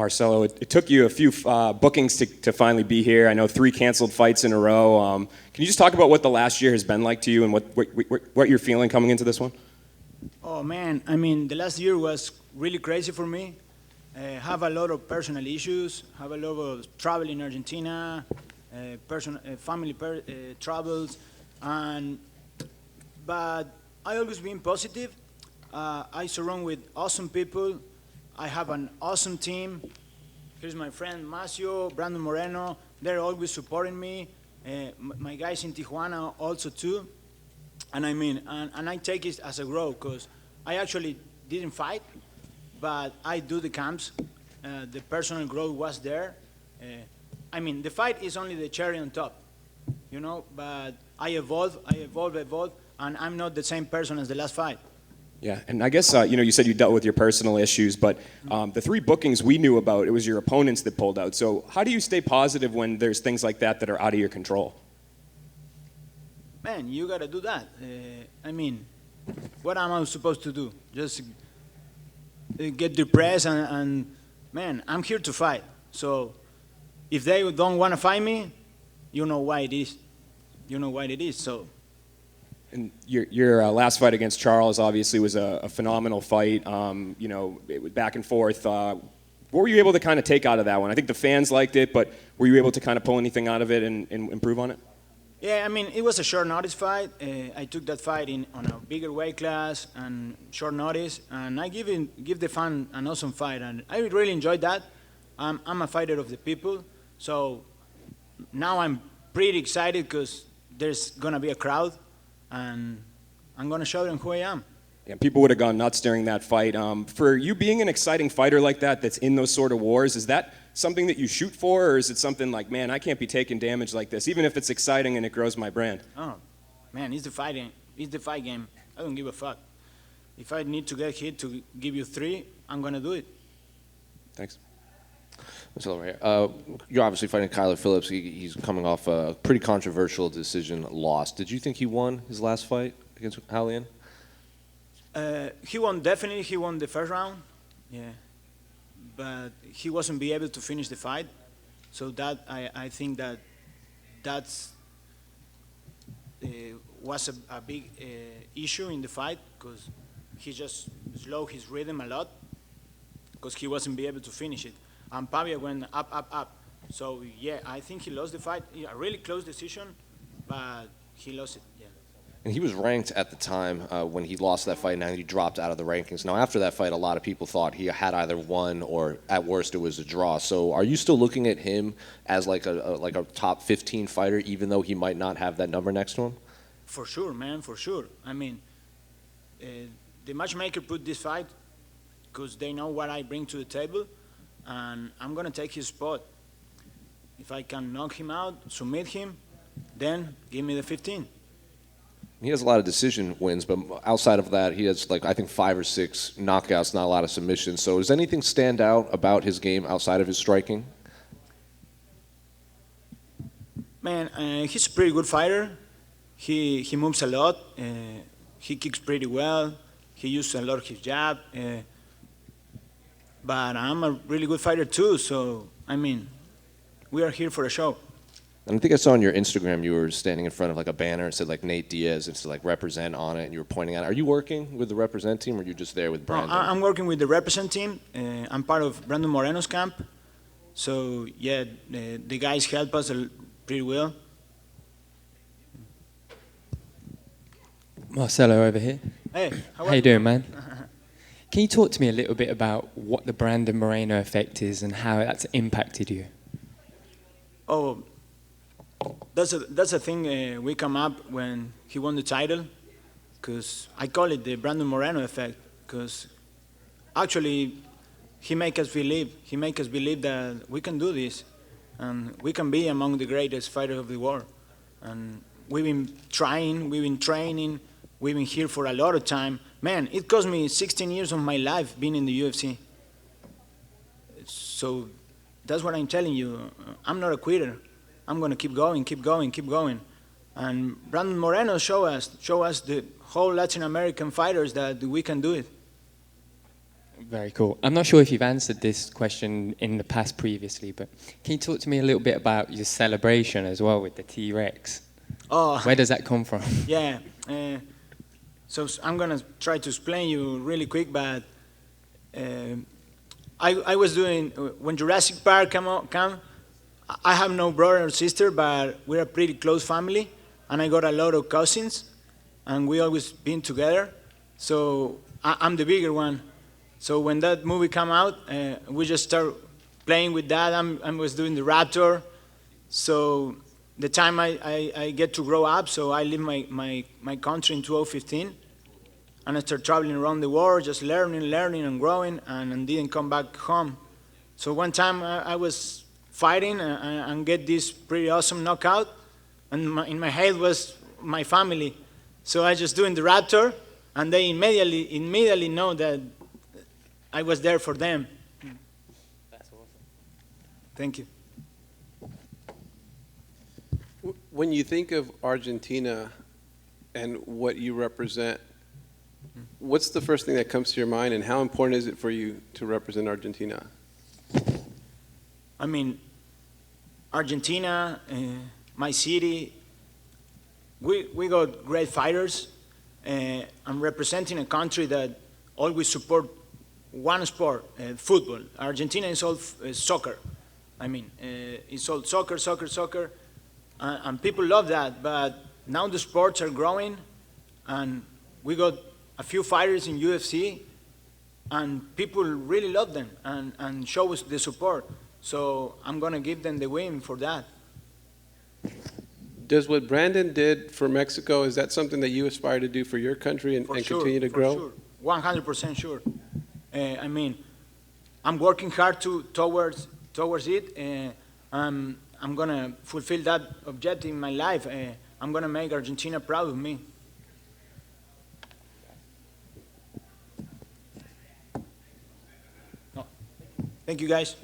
Marcelo, it took you a few bookings to finally be here. I know 3 canceled fights in a row. Can you just talk about what the last year has been like to you and what you're feeling coming into this one? Oh man, I mean, the last year was really crazy for me. Have a lot of personal issues, have a lot of travel in Argentina, family troubles, but I always been positive. I surround with awesome people. I have an awesome team. Here's my friend Marcelo, Brandon Moreno. They're always supporting me. My guys in Tijuana also too. And I mean, and I take it as a growth because I actually didn't fight, but I do the camps. The personal growth was there. I mean, the fight is only the cherry on top, you know, but I evolve, and I'm not the same person as the last fight. Yeah, and I guess, you said you dealt with your personal issues, but the 3 bookings we knew about, it was your opponents that pulled out. So how do you stay positive when there's things like that are out of your control? Man, you got to do that. I mean, what am I supposed to do? Just get depressed and, man, I'm here to fight. So if they don't want to fight me, you know why it is. You know why it is, so. And your last fight against Charles obviously was a phenomenal fight. It was back and forth. What were you able to kind of take out of that one? I think the fans liked it, but were you able to kind of pull anything out of it and improve on it? Yeah, I mean, it was a short notice fight. I took that fight on a bigger weight class and short notice, and I give the fan an awesome fight, and I really enjoyed that. I'm a fighter of the people, so now I'm pretty excited because there's gonna be a crowd, and I'm gonna show them who I am. Yeah, people would have gone nuts during that fight. For you being an exciting fighter like that's in those sort of wars, is that something that you shoot for, or is it something like, man, I can't be taking damage like this, even if it's exciting and it grows my brand? Oh, man, it's the fighting. It's the fight game. I don't give a fuck. If I need to get hit to give you 3, I'm gonna do it. Thanks. Marcelo, right here. You're obviously fighting Kyler Phillips. He's coming off a pretty controversial decision loss. Did you think he won his last fight against Halian? He won, definitely. He won the first round. Yeah. But he wasn't be able to finish the fight. So that I think that's was a big issue in the fight because he just slowed his rhythm a lot because he wasn't be able to finish it. And Pavia went up. So yeah, I think he lost the fight. A really close decision, but he lost it. Yeah. And he was ranked at the time when he lost that fight, and he dropped out of the rankings. Now, after that fight, a lot of people thought he had either won or, at worst, it was a draw. So, are you still looking at him as like a top 15 fighter, even though he might not have that number next to him? For sure, man, for sure. I mean, the matchmaker put this fight because they know what I bring to the table, and I'm gonna take his spot. If I can knock him out, submit him, then give me the 15. He has a lot of decision wins, but outside of that, he has I think 5 or 6 knockouts, not a lot of submissions. So does anything stand out about his game outside of his striking? Man, he's a pretty good fighter. He moves a lot. He kicks pretty well. He uses a lot of his jab. But I'm a really good fighter too, so, I mean, we are here for a show. And I think I saw on your Instagram you were standing in front of a banner. It said Nate Diaz. It said represent on it, and you were pointing at it. Are you working with the represent team, or are you just there with Brandon? I'm working with the represent team. I'm part of Brandon Moreno's camp. So yeah, the guys help us pretty well. Marcelo over here. Hey, how you doing, man? Can you talk to me a little bit about what the Brandon Moreno effect is and how that's impacted you? Oh, that's a thing we come up when he won the title, because I call it the Brandon Moreno effect, because actually he make us believe that we can do this, and we can be among the greatest fighters of the world. And we've been trying, we've been training, we've been here for a lot of time. Man, it cost me 16 years of my life being in the UFC. So that's what I'm telling you. I'm not a quitter. I'm going to keep going, keep going, keep going. And Brandon Moreno show us the whole Latin American fighters that we can do it. Very cool. I'm not sure if you've answered this question in the past previously, but can you talk to me a little bit about your celebration as well with the T-Rex? Oh, Where does that come from? yeah. So I'm gonna try to explain you really quick, but I was doing when Jurassic Park come. I have no brother or sister, but we're a pretty close family, and I got a lot of cousins, and we always been together. So I'm the bigger one. So when that movie come out, we just start playing with that. I was doing the Raptor. So the time I get to grow up, so I leave my country in 2015, and I start traveling around the world, just learning and growing, and didn't come back home. So one time I was fighting and get this pretty awesome knockout, and in my head was my family. So I just doing the Raptor, and they immediately know that I was there for them. That's awesome. Thank you. When you think of Argentina and what you represent, what's the first thing that comes to your mind, and how important is it for you to represent Argentina? I mean, Argentina, my city, we got great fighters. I'm representing a country that always support one sport, football. Argentina is all soccer. I mean, it's all soccer, and people love that. But now the sports are growing, and we got a few fighters in UFC, and people really love them and show us the support. So I'm gonna give them the win for that. Does what Brandon did for Mexico, is that something that you aspire to do for your country and continue to grow? For sure, 100% sure. I mean, I'm working hard towards it. I'm gonna fulfill that objective in my life. I'm gonna make Argentina proud of me. Thank you, guys.